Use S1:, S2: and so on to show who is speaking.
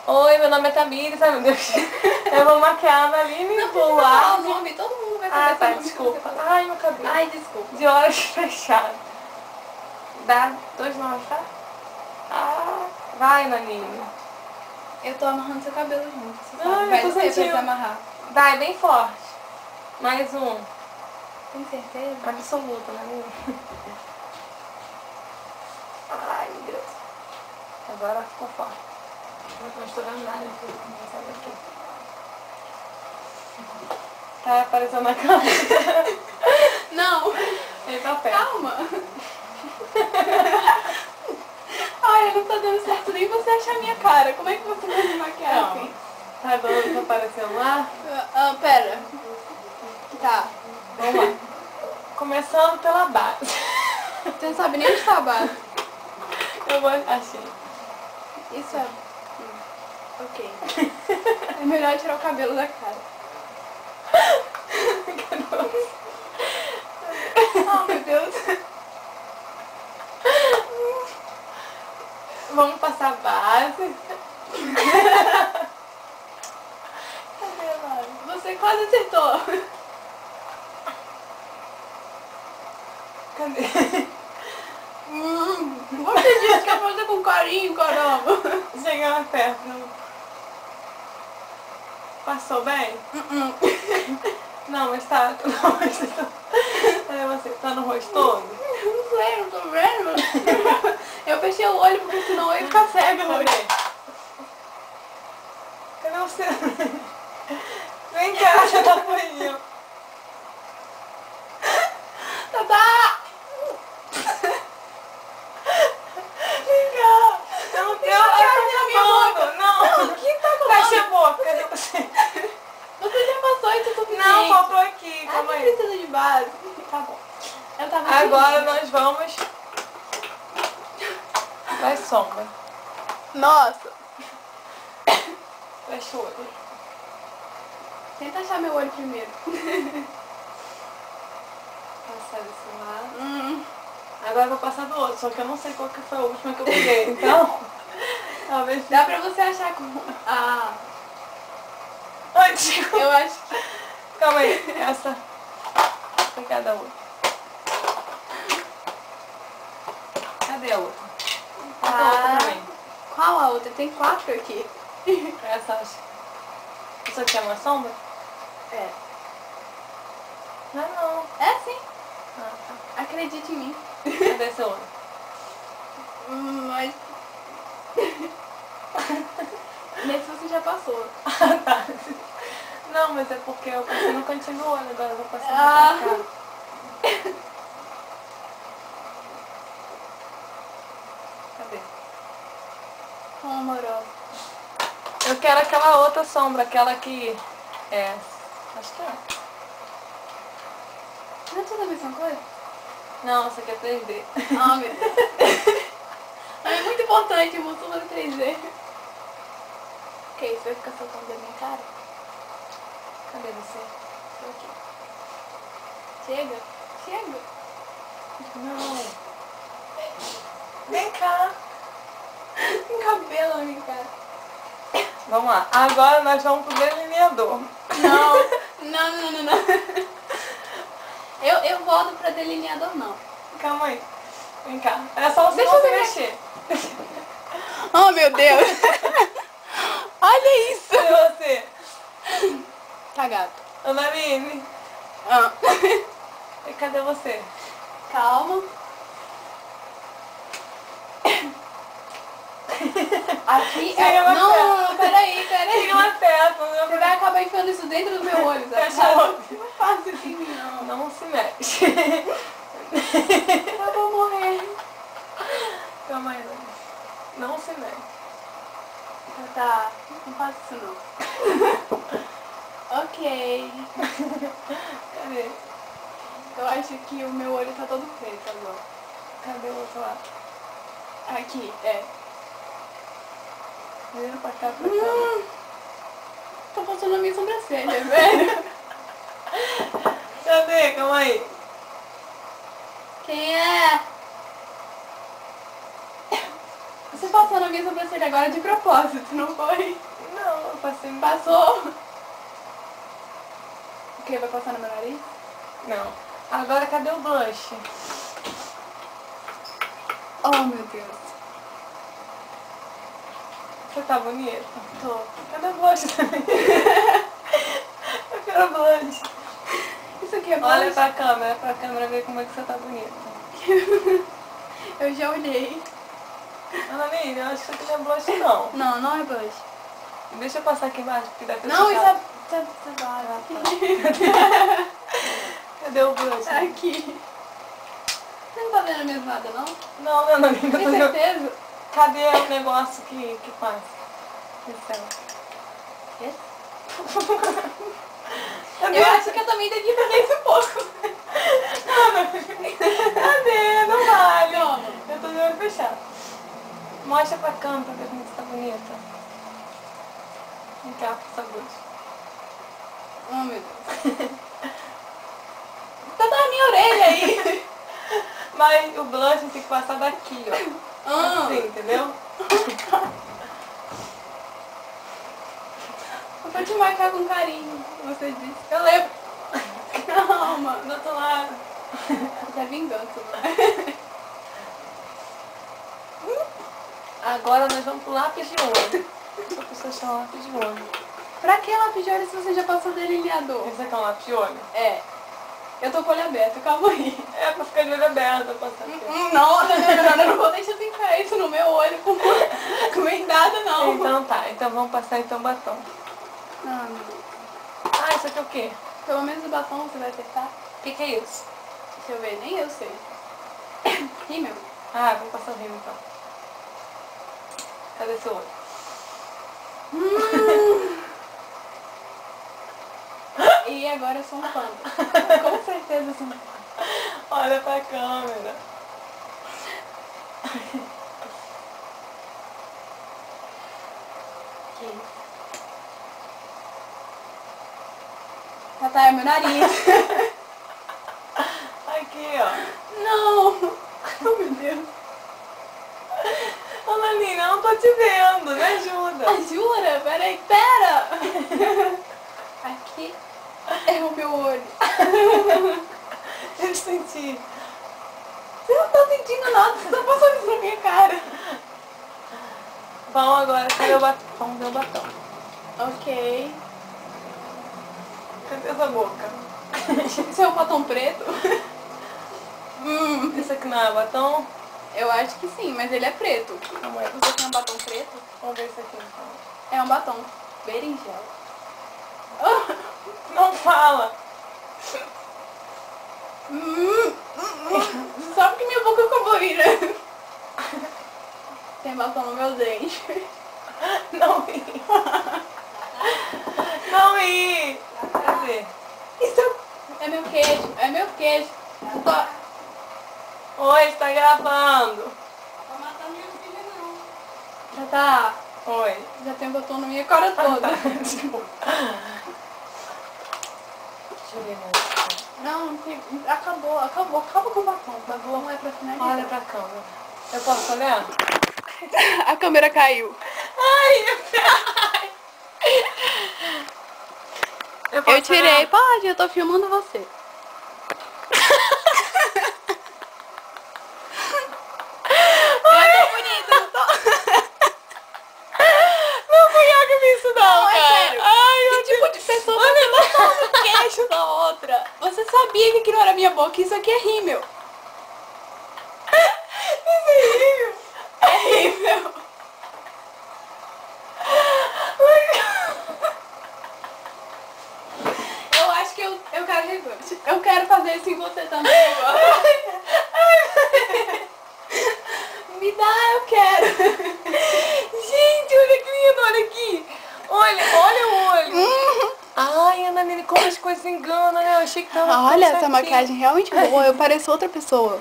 S1: Oi, meu nome é Tamires, ai meu Deus. Eu vou maquiar a Aline
S2: Não
S1: do
S2: precisa falar
S1: ar.
S2: o nome, todo mundo vai saber
S1: Ah, tá,
S2: seu nome.
S1: desculpa. Ai, meu cabelo.
S2: Ai, desculpa.
S1: De olhos fechados. Dá 2 nomes, tá? Ah, vai, Nanine.
S2: Eu tô amarrando seu cabelo junto, você
S1: Ai,
S2: sabe.
S1: eu
S2: Vai
S1: tô
S2: doer pra
S1: sentindo.
S2: desamarrar.
S1: Vai, bem forte. Mais um.
S2: Tem certeza?
S1: Absoluta, Nanine. Ai, meu Deus. Agora ficou forte. Não tô misturando nada aqui. Não sabe aqui. Tá aparecendo na câmera.
S2: Não.
S1: Ele tá perto.
S2: Calma. Ai, não tá dando certo nem você achar a minha cara. Como é que você vai me maquiar
S1: Calma.
S2: assim?
S1: Tá dando, tá aparecendo lá?
S2: Pera. Tá.
S1: Vamos lá. Começando pela base.
S2: Você não sabe nem onde tá a base.
S1: Eu vou... Achei.
S2: Isso é... Ok. É melhor tirar o cabelo da cara. Oh, meu Deus.
S1: Vamos passar a base. Cadê a base?
S2: Você quase acertou.
S1: Cadê?
S2: Você disse que ia fazer com carinho, caramba.
S1: Chega mais perto. Não. Passou bem? Não, mas tá... Não, mas tá... Cadê você? Tá no rosto todo?
S2: Não sei, não tô vendo. Eu fechei o olho porque senão eu ia ficar cega hoje.
S1: Cadê você? Vem cá, você tá fugindo.
S2: Tá.
S1: Vem cá. Eu não tenho a minha boca. Não.
S2: O que tá
S1: Fecha
S2: acontecendo?
S1: a boca. Cadê você?
S2: Você já passou isso o suficiente.
S1: Não, faltou aqui.
S2: Ah,
S1: Calma
S2: não
S1: aí.
S2: precisa de base.
S1: Tá bom.
S2: Eu tava
S1: Agora
S2: fingindo.
S1: nós vamos... Vai sombra.
S2: Nossa.
S1: Fecha o olho.
S2: Tenta achar meu olho primeiro.
S1: Passar desse lado. Agora eu vou passar do outro, só que eu não sei qual que foi a última que eu peguei, então... Talvez...
S2: Dá pra você achar com... Ah,
S1: Ai, desculpa.
S2: eu acho que...
S1: Calma aí, essa foi cada outra. Cadê a outra? Falta a outra também.
S2: Qual a outra? Tem 4 aqui.
S1: Essa acho. Isso aqui é uma sombra?
S2: É.
S1: Não é não.
S2: É sim.
S1: Ah, tá.
S2: Acredite em mim.
S1: Cadê essa outra?
S2: Mas... Nesse você já passou.
S1: Ah, tá. Não, mas é porque eu passei no cantinho do olho, agora eu vou passar
S2: Ah.
S1: na cara. Cadê?
S2: Tão amorosa.
S1: Eu quero aquela outra sombra, aquela que... É... Acho que é.
S2: Não é tudo a mesma coisa?
S1: Não, essa aqui é 3D.
S2: Ah, meu Deus. É muito importante, eu vou fazer 3D. Ok, você vai ficar soltando da minha cara?
S1: Cadê você?
S2: Tô aqui. Chega? Chega.
S1: Não. Vem cá.
S2: Tem cabelo na minha cara.
S1: Vamos lá. Agora nós vamos pro delineador.
S2: Não. Eu volto pra delineador, não.
S1: Calma aí. Vem cá. É só você
S2: Deixa
S1: não
S2: eu
S1: se
S2: ver.
S1: mexer.
S2: Oh, meu Deus. Olha isso.
S1: Cadê você?
S2: Tá gato.
S1: Ana Aline.
S2: Ah.
S1: E cadê você?
S2: Calma. Aqui
S1: Chega
S2: é...
S1: mais
S2: Não, peraí.
S1: Fica mais perto. Não,
S2: Você vai acabar enfiando isso dentro do meu olho, sabe?
S1: Fecha o olho.
S2: Não faça isso em mim, não.
S1: não se mexe.
S2: Eu vou morrer.
S1: Calma aí, Ana. Não se mexe.
S2: Tá, não faça isso não. Ok.
S1: Cadê?
S2: Eu acho que o meu olho tá todo preto agora.
S1: Cadê o outro lado?
S2: Aqui, é.
S1: Vira pra cá, pra cá.
S2: Tá passando a minha sobrancelha, velho.
S1: Cadê? Calma aí.
S2: Quem é? Você passou na minha sobrancelha agora de propósito, não foi?
S1: Não, eu passei...
S2: Passou. O que? Vai passar no meu nariz?
S1: Não. Agora cadê o blush?
S2: Oh, meu Deus.
S1: Você tá bonita?
S2: Tô.
S1: Cadê o blush também? Eu quero blush.
S2: Isso aqui é blush?
S1: Olha pra câmera ver como é que você tá bonita.
S2: Eu já olhei.
S1: Ana Lívia, eu acho que isso aqui não é blush não.
S2: Não, não é blush.
S1: Deixa eu passar aqui embaixo, porque deve ter
S2: Não, isso
S1: fechado.
S2: é...
S1: Cadê o blush?
S2: Aqui. Você não tá vendo mesmo nada, não?
S1: Não, Ana Lívia, eu tô
S2: Tem
S1: vendo.
S2: certeza?
S1: Cadê o negócio que faz? Esse
S2: Eu acho que eu também tenho que fazer isso um pouco.
S1: Cadê? Não vale.
S2: Toma.
S1: Eu tô de olho fechado. Mostra pra câmera pra ver como você tá bonita. Vem cá, por favor.
S2: Oh, meu Deus. Tá na minha orelha aí.
S1: Mas o blush tem que passar daqui, ó. Assim, entendeu?
S2: Eu vou te marcar com carinho, você disse. Eu lembro. Calma.
S1: Do outro lado.
S2: Isso é vingança, né?
S1: Agora nós vamos pro lápis de olho. Só pra você achar um lápis de olho.
S2: Pra que lápis de olho se você já passou delineador?
S1: Esse aqui é um lápis de olho?
S2: É. Eu tô com o olho aberto, calma aí.
S1: É pra ficar de olho aberto, eu passar aqui.
S2: Não, eu não vou deixar você encarar isso no meu olho com vendada, não.
S1: Então tá, então vamos passar então batom.
S2: Ah, meu Deus.
S1: Ah, isso aqui é o quê?
S2: Pelo menos o batom você vai acertar.
S1: O que é isso?
S2: Deixa eu ver, nem eu sei. Rímel.
S1: Ah, vou passar o rímel então. Cadê seu olho?
S2: E agora eu sou um panda. Com certeza eu sou um panda.
S1: Olha pra câmera.
S2: Que isso? Tá, é meu nariz.
S1: Aqui, ó.
S2: Não. Oh, meu Deus.
S1: Ô, Lanina, eu não tô te vendo, me ajuda.
S2: Ah, jura? Peraí, pera. Aqui é o meu olho.
S1: Eu senti.
S2: Você não tá sentindo nada, você tá passando isso na minha cara.
S1: Vamos agora, cadê o batom? Vamos ver o batom.
S2: Ok.
S1: Cadê essa boca?
S2: Isso é um batom preto?
S1: Isso aqui não é batom?
S2: Eu acho que sim, mas ele é preto.
S1: Calma aí.
S2: Você tem um batom preto?
S1: Vamos ver isso aqui então.
S2: É um batom berinjela.
S1: Não fala!
S2: Só porque minha boca ficou boina. Tem batom no meu dente.
S1: Não ri! Não ri! Cadê?
S2: Isso é meu queijo, é meu queijo. Não tô...
S1: Oi, está gravando.
S2: Tá matando minha filha, não. Já tá.
S1: Oi.
S2: Já tem batom na minha cara toda.
S1: Desculpa. Deixa eu ver mais.
S2: Não, acabou com o batom. Acabou, não é pra finalizar.
S1: Olha pra câmera. Eu posso olhar?
S2: A câmera caiu.
S1: Ai,
S2: Eu tirei, pode, eu tô filmando você.
S1: Não fui eu que fiz isso não,
S2: Não, é
S1: cara.
S2: sério.
S1: Ai,
S2: Que tipo de pessoa você botou no queixo da outra? Você sabia que aquilo era minha boca, isso aqui é rímel.
S1: Isso é rímel.
S2: É rímel. Eu acho que eu quero revanche. Eu quero fazer isso em você também agora. Me dá, eu quero.
S1: Gente, olha que lindo, olha aqui. Olha o olho. Ai, Ana Nini, como as coisas enganam, né? Eu achei que tava
S2: Olha,
S1: tudo
S2: essa
S1: certinho.
S2: maquiagem realmente boa. Eu pareço outra pessoa.